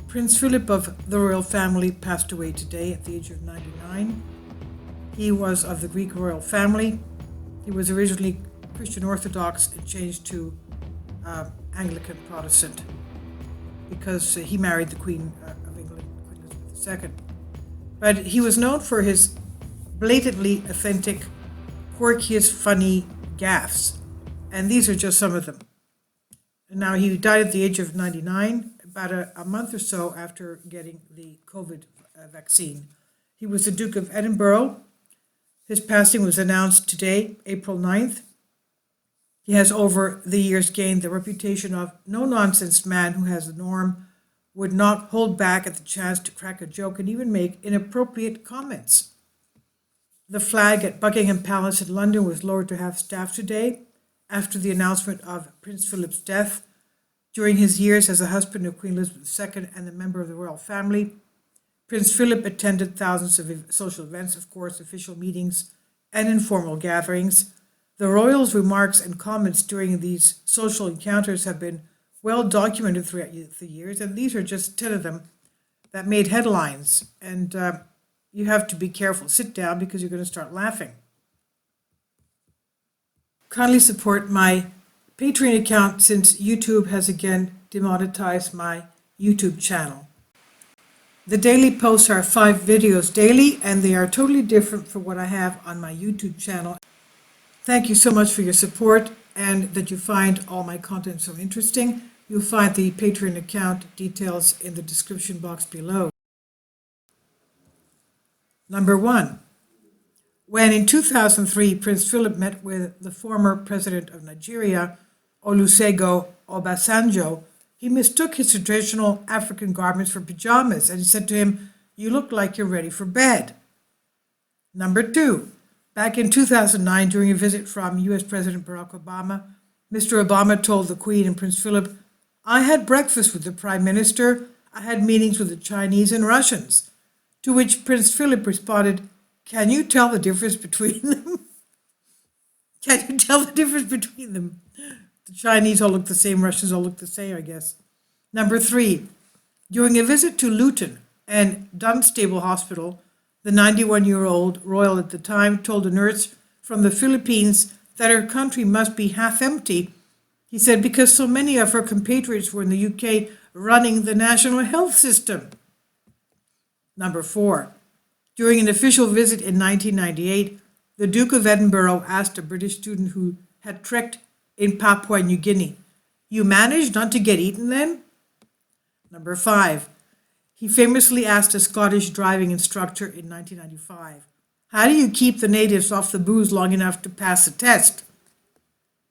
Prince Philip of the royal family passed away today at the age of 99. He was of the Greek royal family. He was originally Christian Orthodox and changed to Anglican Protestant because he married the Queen of England, Queen Elizabeth II. But he was known for his blatantly authentic, quirkiest, funny gaffes. And these are just some of them. And now he died at the age of 99, about a month or so after getting the COVID vaccine. He was the Duke of Edinburgh. His passing was announced today, April 9th. He has over the years gained the reputation of no-nonsense man who has the norm, would not hold back at the chance to crack a joke and even make inappropriate comments. The flag at Buckingham Palace in London was lowered to half-staff today after the announcement of Prince Philip's death. During his years as the husband of Queen Elizabeth II and a member of the royal family, Prince Philip attended thousands of social events, of course, official meetings, and informal gatherings. The royals' remarks and comments during these social encounters have been well documented throughout the years, and these are just 10 of them that made headlines. And you have to be careful. Sit down because you're going to start laughing. Kindly support my Patreon account since YouTube has again demonetized my YouTube channel. The daily posts are 5 videos daily, and they are totally different from what I have on my YouTube channel. Thank you so much for your support and that you find all my content so interesting. You'll find the Patreon account details in the description box below. Number 1. When in 2003 Prince Philip met with the former president of Nigeria, Olusegun Obasanjo, he mistook his traditional African garments for pajamas, and he said to him, "You look like you're ready for bed." Number 2. Back in 2009, during a visit from U.S. President Barack Obama, Mr. Obama told the Queen and Prince Philip, "I had breakfast with the Prime Minister. I had meetings with the Chinese and Russians." To which Prince Philip responded, "Can you tell the difference between them?" Can you tell the difference between them? The Chinese all look the same, Russians all look the same, I guess. Number 3, during a visit to Luton and Dunstable Hospital, the 91-year-old royal at the time told a nurse from the Philippines that her country must be half empty. He said because so many of her compatriots were in the UK running the national health system. Number 4, during an official visit in 1998, the Duke of Edinburgh asked a British student who had trekked in Papua New Guinea, "You managed not to get eaten then?" Number 5, he famously asked a Scottish driving instructor in 1995, "How do you keep the natives off the booze long enough to pass the test?"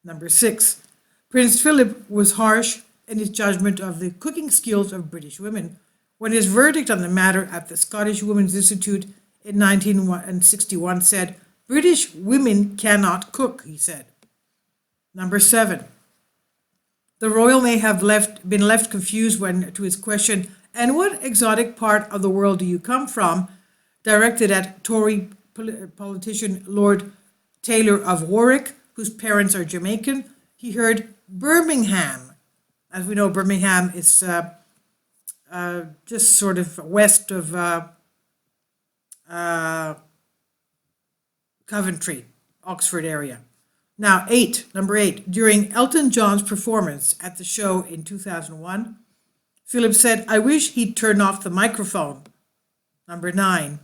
Number 6, Prince Philip was harsh in his judgment of the cooking skills of British women when his verdict on the matter at the Scottish Women's Institute in 1961 said, "British women cannot cook," he said. Number 7, the royal may have been left confused when, to his question, "And what exotic part of the world do you come from?" directed at Tory politician Lord Taylor of Warwick, whose parents are Jamaican, he heard Birmingham. As we know, Birmingham is just sort of west of Coventry, Oxford area. Now, number 8, during Elton John's performance at the show in 2001, Philip said, "I wish he'd turn off the microphone." Number 9,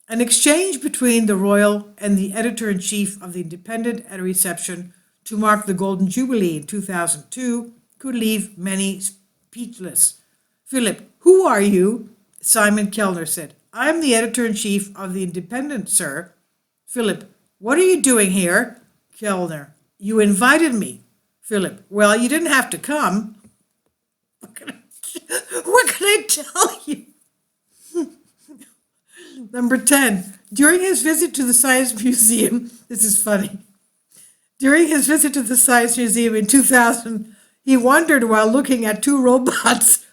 an exchange between the royal and the editor-in-chief of The Independent at a reception to mark the Golden Jubilee in 2002 could leave many speechless. "Philip, who are you?" Simon Kellner said. "I'm the editor-in-chief of The Independent, sir." "Philip, what are you doing here?" Kellner, "You invited me." "Philip, well, you didn't have to come." What can I tell you? Number 10, during his visit to the Science Museum, this is funny. During his visit to the Science Museum in 2000, he wondered while looking at 2 robots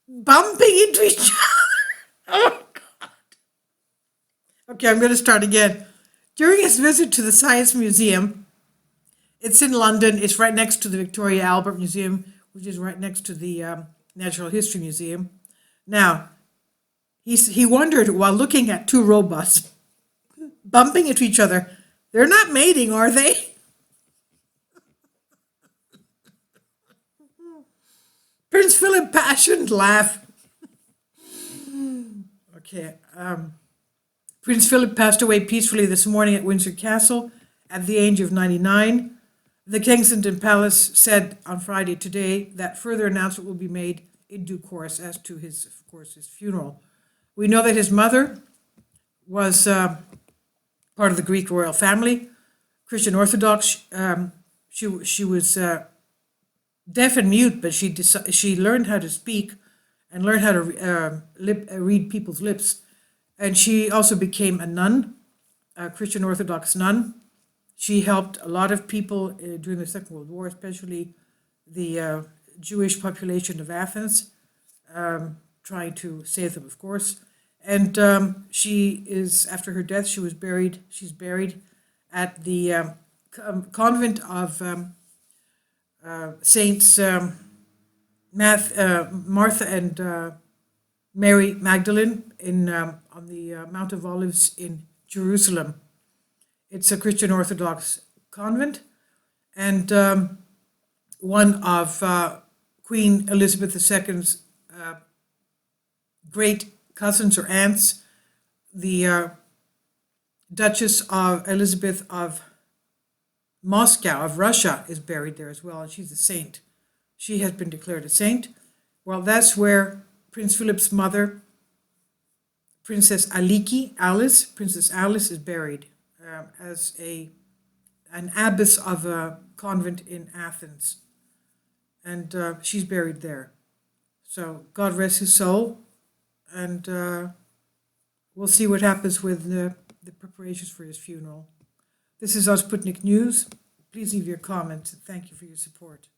bumping into each other. Oh, God. Okay, I'm going to start again. During his visit to the Science Museum, it's in London, it's right next to the Victoria Albert Museum, which is right next to the Natural History Museum. Now, he wondered while looking at two robots bumping into each other, they're not mating, are they? Prince Philip passionate laugh. Okay. Prince Philip passed away peacefully this morning at Windsor Castle at the age of 99. The Kensington Palace said on Friday today that further announcement will be made in due course as to his funeral. We know that his mother was part of the Greek royal family, Christian Orthodox. She was deaf and mute, but she learned how to speak and learned how to read people's lips. And she also became a nun, a Christian Orthodox nun. She helped a lot of people during the Second World War, especially the Jewish population of Athens, trying to save them, of course. And after her death, she's buried at the convent of Saints Martha and Mary Magdalene on the Mount of Olives in Jerusalem. It's a Christian Orthodox convent, and one of Queen Elizabeth II's great cousins or aunts, the Duchess of Elizabeth of Moscow, of Russia, is buried there as well, and she's a saint. She has been declared a saint. Well, that's where Prince Philip's mother, Princess Alice, is buried as an abbess of a convent in Athens. And she's buried there. So God rest his soul. And we'll see what happens with the preparations for his funeral. This is our Sputnik News. Please leave your comments. Thank you for your support.